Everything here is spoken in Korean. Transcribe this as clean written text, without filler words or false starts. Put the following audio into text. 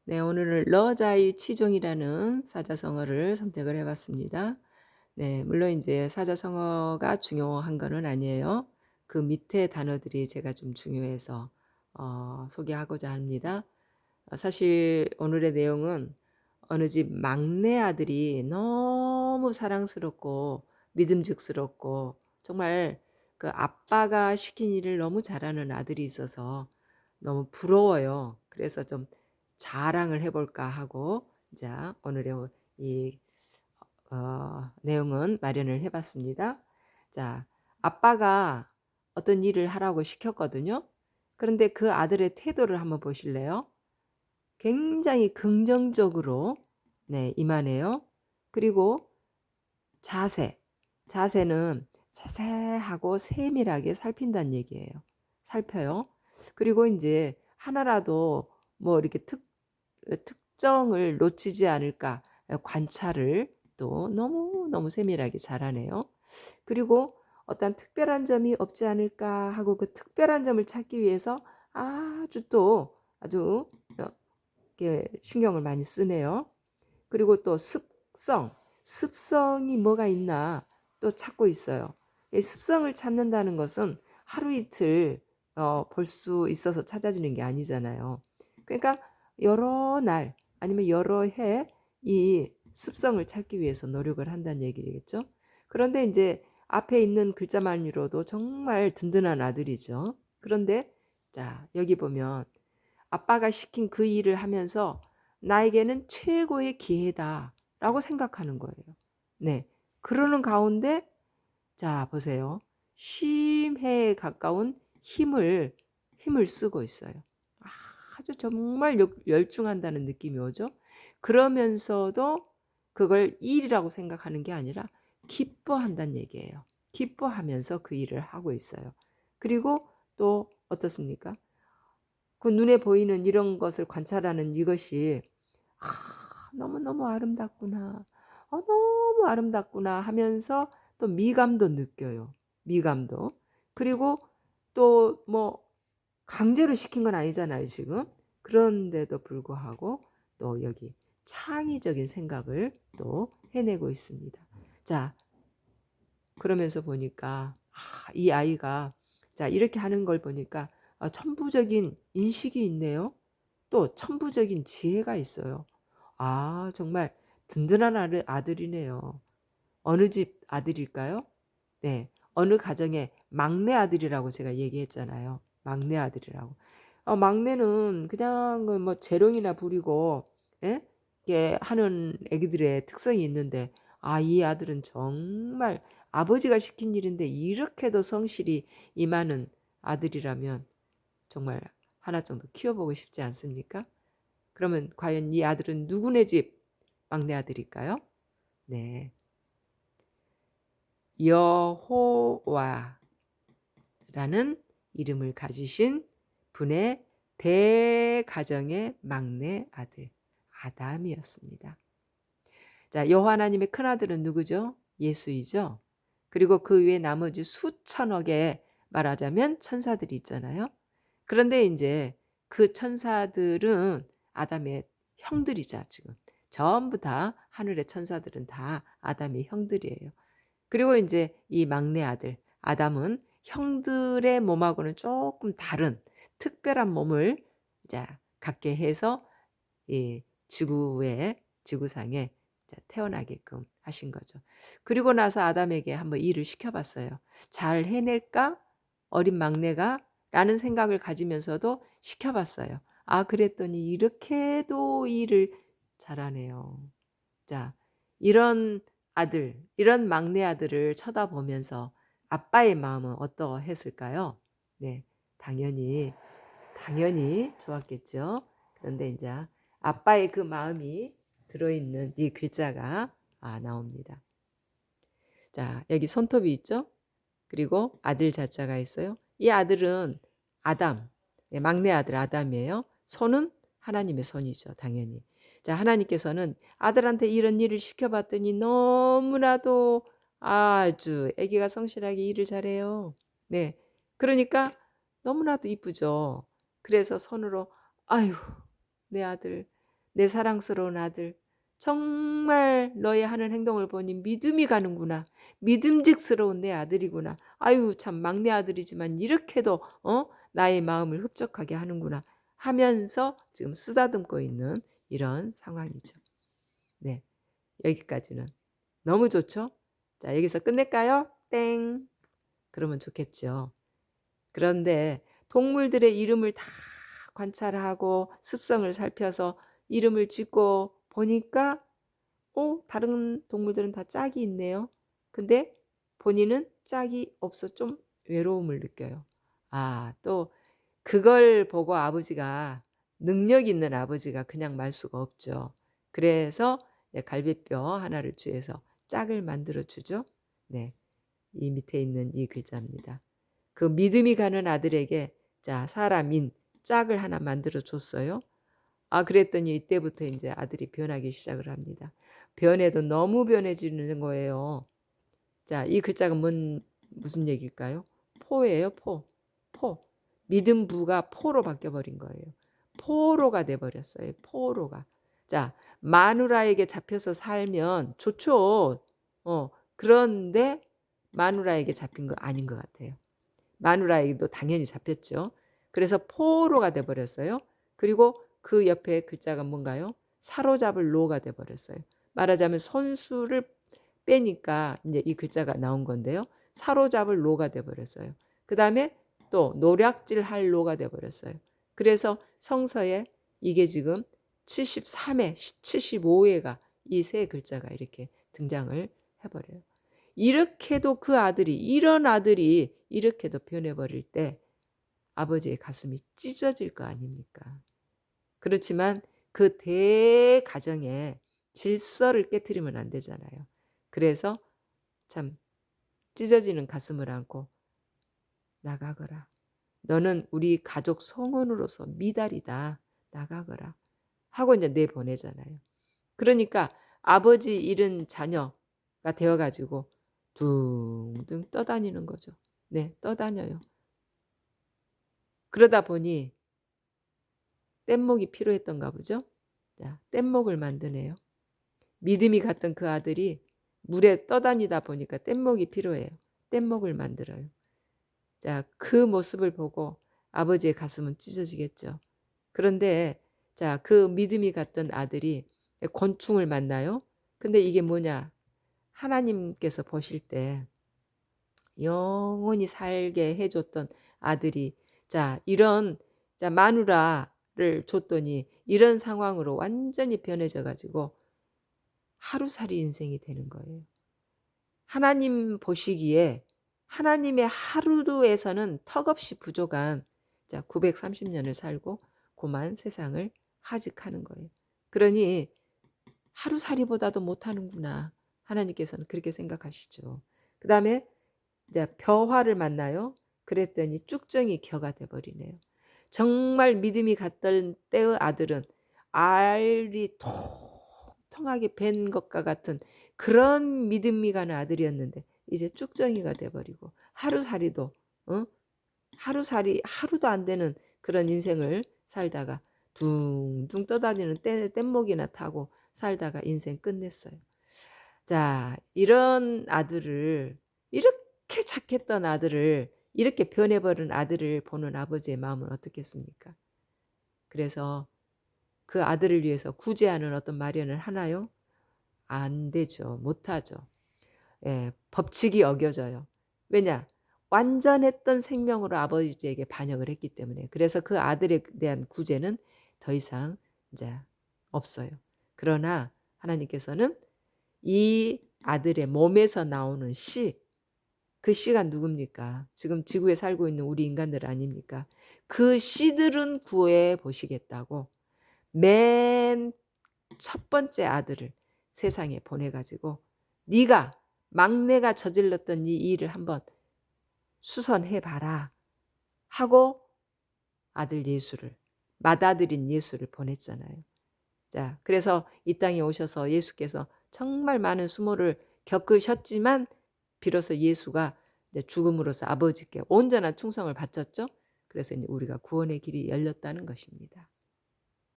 네, 오늘은 러자의 치종이라는 사자성어를 선택을 해봤습니다. 네, 물론 이제 사자성어가 중요한 거는 아니에요. 그 밑에 단어들이 제가 좀 중요해서 소개하고자 합니다. 사실 오늘의 내용은 어느 집 막내 아들이 너무 사랑스럽고 믿음직스럽고 정말 그 아빠가 시킨 일을 너무 잘하는 아들이 있어서 너무 부러워요. 그래서 좀 자랑을 해볼까 하고 자 오늘의 이 내용은 마련을 해봤습니다. 자, 아빠가 어떤 일을 하라고 시켰거든요. 그런데 그 아들의 태도를 한번 보실래요? 굉장히 긍정적으로 임하네요. 그리고 자세는 세세하고 세밀하게 살핀다는 얘기예요. 살펴요. 그리고 이제 하나라도 뭐 이렇게 특정을 놓치지 않을까 관찰을 또 너무너무 세밀하게 잘하네요. 그리고 어떤 특별한 점이 없지 않을까 하고 그 특별한 점을 찾기 위해서 아주 신경을 많이 쓰네요. 그리고 또 습성이 뭐가 있나 또 찾고 있어요. 이 습성을 찾는다는 것은 하루 이틀 볼 수 있어서 찾아지는 게 아니잖아요. 그러니까 여러 날 아니면 여러 해 이 습성을 찾기 위해서 노력을 한다는 얘기겠죠. 그런데 이제 앞에 있는 글자만으로도 정말 든든한 아들이죠. 그런데 자, 여기 보면 아빠가 시킨 그 일을 하면서 나에게는 최고의 기회다라고 생각하는 거예요. 네. 그러는 가운데 자, 보세요. 심해에 가까운 힘을 쓰고 있어요. 아주 정말 열중한다는 느낌이 오죠. 그러면서도 그걸 일이라고 생각하는 게 아니라 기뻐한다는 얘기예요. 기뻐하면서 그 일을 하고 있어요. 그리고 또 어떻습니까? 그 눈에 보이는 이런 것을 관찰하는 이것이 아, 너무너무 아름답구나. 너무 아름답구나 하면서 또 미감도 느껴요. 미감도. 그리고 또 뭐 강제로 시킨 건 아니잖아요, 지금. 그런데도 불구하고 또 여기 창의적인 생각을 또 해내고 있습니다. 자, 그러면서 보니까 이 아이가 자, 이렇게 하는 걸 보니까 천부적인 인식이 있네요. 또 천부적인 지혜가 있어요. 정말 든든한 아들이네요. 어느 집 아들일까요? 네. 어느 가정의 막내 아들이라고 제가 얘기했잖아요. 막내 아들이라고. 막내는 그냥 그뭐 재롱이나 부리고 예? 이게 하는 애기들의 특성이 있는데 이 아들은 정말 아버지가 시킨 일인데 이렇게도 성실히 임하는 아들이라면 정말 하나 정도 키워보고 싶지 않습니까? 그러면 과연 이 아들은 누구네 집 막내 아들일까요? 네. 여호와라는 이름을 가지신 분의 대가정의 막내 아들 아담이었습니다. 자, 여호와 하나님의 큰아들은 누구죠? 예수이죠. 그리고 그 외에 나머지 수천억의 말하자면 천사들이 있잖아요. 그런데 이제 그 천사들은 아담의 형들이죠, 지금. 전부 다 하늘의 천사들은 다 아담의 형들이에요. 그리고 이제 이 막내 아들 아담은 형들의 몸하고는 조금 다른 특별한 몸을 이제 갖게 해서 이 지구상에 태어나게끔 하신 거죠. 그리고 나서 아담에게 한번 일을 시켜봤어요. 잘 해낼까? 어린 막내가? 라는 생각을 가지면서도 시켜봤어요. 그랬더니 이렇게도 일을 잘하네요. 자, 이런 막내 아들을 쳐다보면서 아빠의 마음은 어떠했을까요? 네, 당연히 좋았겠죠. 그런데 이제 아빠의 그 마음이 들어있는 이 글자가 나옵니다. 자, 여기 손톱이 있죠? 그리고 아들 자자가 있어요. 이 아들은 아담, 막내 아들 아담이에요. 손은 하나님의 손이죠, 당연히. 자, 하나님께서는 아들한테 이런 일을 시켜봤더니 너무나도 아주 아기가 성실하게 일을 잘해요. 네, 그러니까 너무나도 이쁘죠. 그래서 손으로 아유, 내 아들 내 사랑스러운 아들, 정말 너의 하는 행동을 보니 믿음이 가는구나. 믿음직스러운 내 아들이구나. 아유, 참 막내 아들이지만 이렇게도 나의 마음을 흡족하게 하는구나 하면서 지금 쓰다듬고 있는 이런 상황이죠. 네, 여기까지는 너무 좋죠? 자, 여기서 끝낼까요? 땡. 그러면 좋겠죠. 그런데 동물들의 이름을 다 관찰하고 습성을 살펴서 이름을 짓고 보니까 다른 동물들은 다 짝이 있네요. 근데 본인은 짝이 없어 좀 외로움을 느껴요. 또 그걸 보고 아버지가, 능력 있는 아버지가 그냥 말 수가 없죠. 그래서 갈비뼈 하나를 취해서 짝을 만들어 주죠. 네, 이 밑에 있는 이 글자입니다. 그 믿음이 가는 아들에게 사람인 짝을 하나 만들어 줬어요. 그랬더니 이때부터 이제 아들이 변하기 시작을 합니다. 변해도 너무 변해지는 거예요. 이 글자가 무슨 얘기일까요? 포예요, 포. 포. 믿음 부가 포로 바뀌어버린 거예요. 포로가 돼버렸어요. 포로가. 마누라에게 잡혀서 살면 좋죠. 그런데 마누라에게 잡힌 거 아닌 것 같아요. 마누라에게도 당연히 잡혔죠. 그래서 포로가 돼버렸어요. 그리고 그 옆에 글자가 뭔가요? 사로잡을 로가 돼버렸어요. 말하자면 손수를 빼니까 이제 이 글자가 나온 건데요. 사로잡을 로가 돼버렸어요. 그 다음에 또 노략질 할 로가 돼버렸어요. 그래서 성서에 이게 지금 73회, 75회가 이 세 글자가 이렇게 등장을 해버려요. 이렇게도 그 아들이, 이런 아들이 이렇게도 변해버릴 때 아버지의 가슴이 찢어질 거 아닙니까? 그렇지만 그 대가정에 질서를 깨트리면 안 되잖아요. 그래서 참 찢어지는 가슴을 안고 나가거라. 너는 우리 가족 성원으로서 미달이다. 나가거라. 하고 이제 내보내잖아요. 그러니까 아버지 잃은 자녀가 되어가지고 둥둥 떠다니는 거죠. 네, 떠다녀요. 그러다 보니 뗏목이 필요했던가 보죠. 뗏목을 만드네요. 믿음이 갔던 그 아들이 물에 떠다니다 보니까 뗏목이 필요해요. 뗏목을 만들어요. 그 모습을 보고 아버지의 가슴은 찢어지겠죠. 그런데 그 믿음이 갔던 아들이 곤충을 만나요. 근데 이게 뭐냐? 하나님께서 보실 때 영원히 살게 해줬던 아들이 이런 마누라를 줬더니 이런 상황으로 완전히 변해져 가지고 하루살이 인생이 되는 거예요. 하나님 보시기에 하나님의 하루에서는 턱없이 부족한 930년을 살고 고만 세상을 하직하는 거예요. 그러니 하루살이보다도 못하는구나. 하나님께서는 그렇게 생각하시죠. 그 다음에 벼화를 만나요. 그랬더니 쭉정이 겨가 돼버리네요. 정말 믿음이 갔던 때의 아들은 알이 통통하게 밴 것과 같은 그런 믿음이 가는 아들이었는데 이제 쭉정이가 돼버리고 하루살이도 하루살이 하루도 안 되는 그런 인생을 살다가 둥둥 떠다니는 뗏목이나 타고 살다가 인생 끝냈어요. 이런 아들을, 이렇게 착했던 아들을, 이렇게 변해버린 아들을 보는 아버지의 마음은 어떻겠습니까? 그래서 그 아들을 위해서 구제하는 어떤 마련을 하나요? 안 되죠. 못하죠. 법칙이 어겨져요. 왜냐? 완전했던 생명으로 아버지에게 반역을 했기 때문에. 그래서 그 아들에 대한 구제는 더 이상 이제 없어요. 그러나 하나님께서는 이 아들의 몸에서 나오는 씨, 그 씨가 누굽니까? 지금 지구에 살고 있는 우리 인간들 아닙니까? 그 씨들은 구해 보시겠다고 맨 첫 번째 아들을 세상에 보내가지고 네가 막내가 저질렀던 이 일을 한번 수선해봐라 하고 아들 예수를, 맏아들인 예수를 보냈잖아요. 그래서 이 땅에 오셔서 예수께서 정말 많은 수모를 겪으셨지만 비로소 예수가 죽음으로써 아버지께 온전한 충성을 바쳤죠. 그래서 이제 우리가 구원의 길이 열렸다는 것입니다.